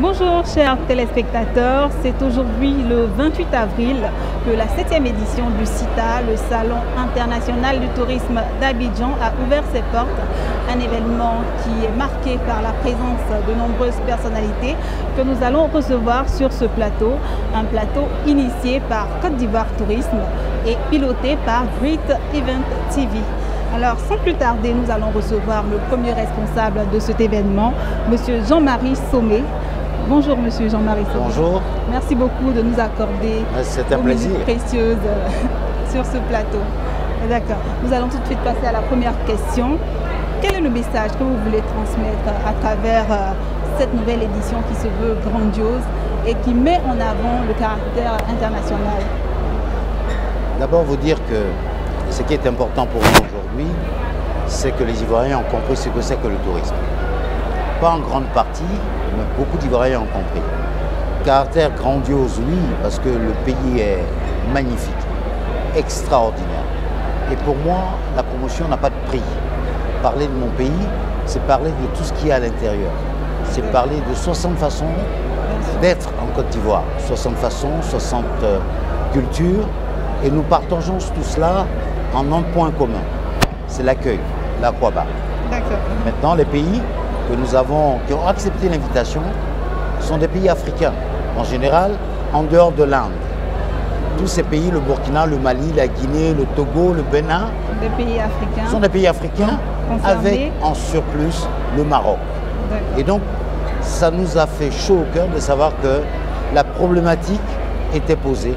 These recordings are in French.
Bonjour chers téléspectateurs, c'est aujourd'hui le 28 avril que la 7e édition du CITA, le Salon international du tourisme d'Abidjan, a ouvert ses portes. Un événement qui est marqué par la présence de nombreuses personnalités que nous allons recevoir sur ce plateau. Un plateau initié par Côte d'Ivoire Tourisme et piloté par Great Event TV. Alors, sans plus tarder, nous allons recevoir le premier responsable de cet événement, Monsieur Jean-Marie Sommet. Bonjour Monsieur Jean-Marie Sommet. Bonjour. Merci beaucoup de nous accorder un plaisir précieuses sur ce plateau. D'accord. Nous allons tout de suite passer à la première question. Quel est le message que vous voulez transmettre à travers cette nouvelle édition qui se veut grandiose et qui met en avant le caractère international? D'abord, vous dire que ce qui est important pour nous aujourd'hui, c'est que les Ivoiriens ont compris ce que c'est que le tourisme. Pas en grande partie, mais beaucoup d'Ivoiriens ont compris. Caractère grandiose, oui, parce que le pays est magnifique, extraordinaire. Et pour moi, la promotion n'a pas de prix. Parler de mon pays, c'est parler de tout ce qu'il y a à l'intérieur. C'est parler de 60 façons d'être en Côte d'Ivoire. 60 façons, 60 cultures. Et nous partageons tout cela en un point commun. C'est l'accueil, l'Aqaba. Maintenant, les pays que nous avons, qui ont accepté l'invitation, sont des pays africains, en général, en dehors de l'Inde. Tous ces pays, le Burkina, le Mali, la Guinée, le Togo, le Bénin, des pays africains. Sont des pays africains avec en surplus le Maroc. Et donc, ça nous a fait chaud au cœur de savoir que la problématique était posée.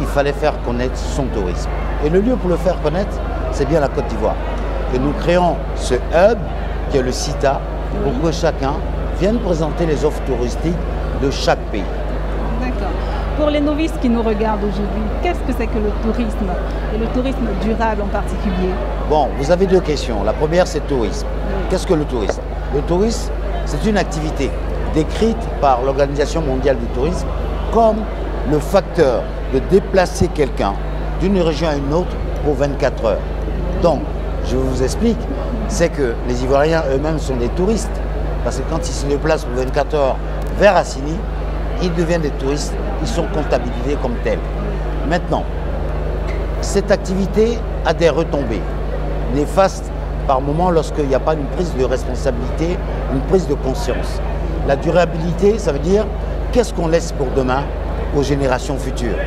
Il fallait faire connaître son tourisme. Et le lieu pour le faire connaître, c'est bien la Côte d'Ivoire. Et nous créons ce hub qui est le CITA pour que chacun vienne présenter les offres touristiques de chaque pays. D'accord. Pour les novices qui nous regardent aujourd'hui, qu'est-ce que c'est que le tourisme et le tourisme durable en particulier? Bon, vous avez deux questions. La première, c'est tourisme. Qu'est-ce que le tourisme? Le tourisme, c'est une activité décrite par l'Organisation mondiale du tourisme comme le facteur de déplacer quelqu'un d'une région à une autre pour 24 heures. Donc, je vous explique, c'est que les Ivoiriens eux-mêmes sont des touristes. Parce que quand ils se déplacent pour 24 heures vers Assini, ils deviennent des touristes, ils sont comptabilisés comme tels. Maintenant, cette activité a des retombées néfastes par moment lorsqu'il n'y a pas une prise de responsabilité, une prise de conscience. La durabilité, ça veut dire qu'est-ce qu'on laisse pour demain aux générations futures.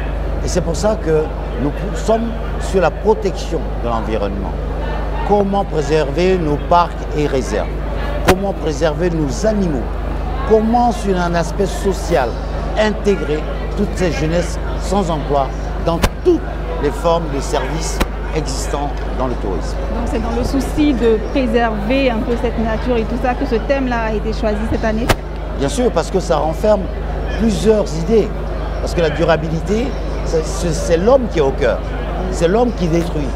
Et c'est pour ça que nous sommes sur la protection de l'environnement. Comment préserver nos parcs et réserves? Comment préserver nos animaux? Comment, sur un aspect social, intégrer toutes ces jeunesses sans emploi dans toutes les formes de services existants dans le tourisme. Donc c'est dans le souci de préserver un peu cette nature et tout ça que ce thème-là a été choisi cette année? Bien sûr, parce que ça renferme plusieurs idées. Parce que la durabilité, c'est l'homme qui est au cœur. C'est l'homme qui détruit.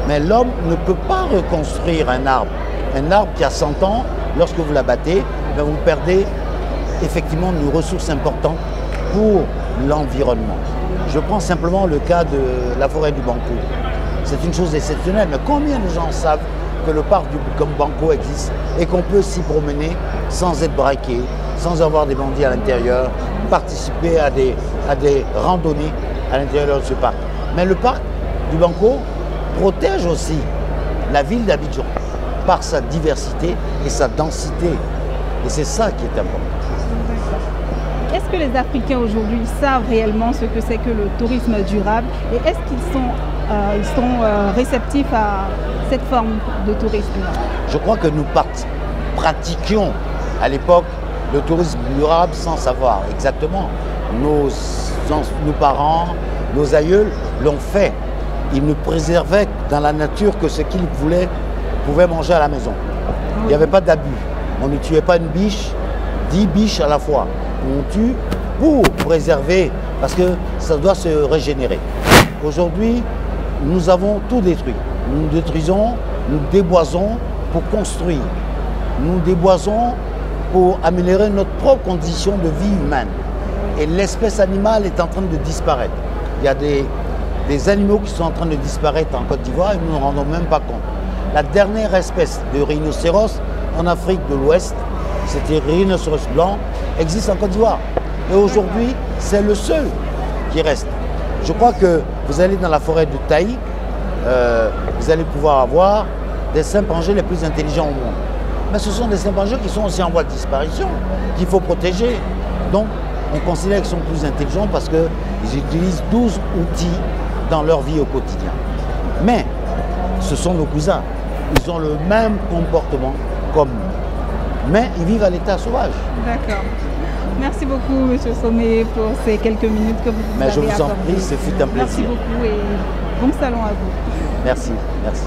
Mais l'homme ne peut pas reconstruire un arbre. Un arbre qui a 100 ans, lorsque vous l'abattez, vous perdez effectivement une ressource importante pour l'environnement. Je prends simplement le cas de la forêt du Banco. C'est une chose exceptionnelle, mais combien de gens savent que le parc du Banco existe et qu'on peut s'y promener sans être braqué, sans avoir des bandits à l'intérieur, participer à des randonnées à l'intérieur de ce parc. Mais le parc du Banco protège aussi la ville d'Abidjan par sa diversité et sa densité. Et c'est ça qui est important. Est-ce que les Africains aujourd'hui savent réellement ce que c'est que le tourisme durable et est-ce qu'ils sont réceptifs à cette forme de tourisme? Je crois que nous pratiquions à l'époque le tourisme durable sans savoir exactement. Nos parents, nos aïeuls l'ont fait. Ils ne préservaient dans la nature que ce qu'ils pouvaient manger à la maison. Il n'y avait pas d'abus. On ne tuait pas une biche, 10 biches à la fois. On tue pour préserver, parce que ça doit se régénérer. Aujourd'hui, nous avons tout détruit. Nous détruisons, nous déboisons pour construire. Nous déboisons pour améliorer notre propre condition de vie humaine. Et l'espèce animale est en train de disparaître. Il y a des animaux qui sont en train de disparaître en Côte d'Ivoire et nous ne nous rendons même pas compte. La dernière espèce de rhinocéros en Afrique de l'Ouest, c'était le rhinocéros blanc, existe en Côte d'Ivoire. Et aujourd'hui, c'est le seul qui reste. Je crois que vous allez dans la forêt de Taï, vous allez pouvoir avoir des chimpanzés les plus intelligents au monde. Mais ce sont des chimpanzés qui sont aussi en voie de disparition, qu'il faut protéger. Donc, on considère qu'ils sont plus intelligents parce qu'ils utilisent 12 outils dans leur vie au quotidien. Mais, ce sont nos cousins. Ils ont le même comportement comme nous. Mais ils vivent à l'état sauvage. D'accord. Merci beaucoup, M. Sommet, pour ces quelques minutes que vous avez accordées. Mais je vous en prie, ce fut un plaisir. Merci beaucoup et bon salon à vous. Merci, merci.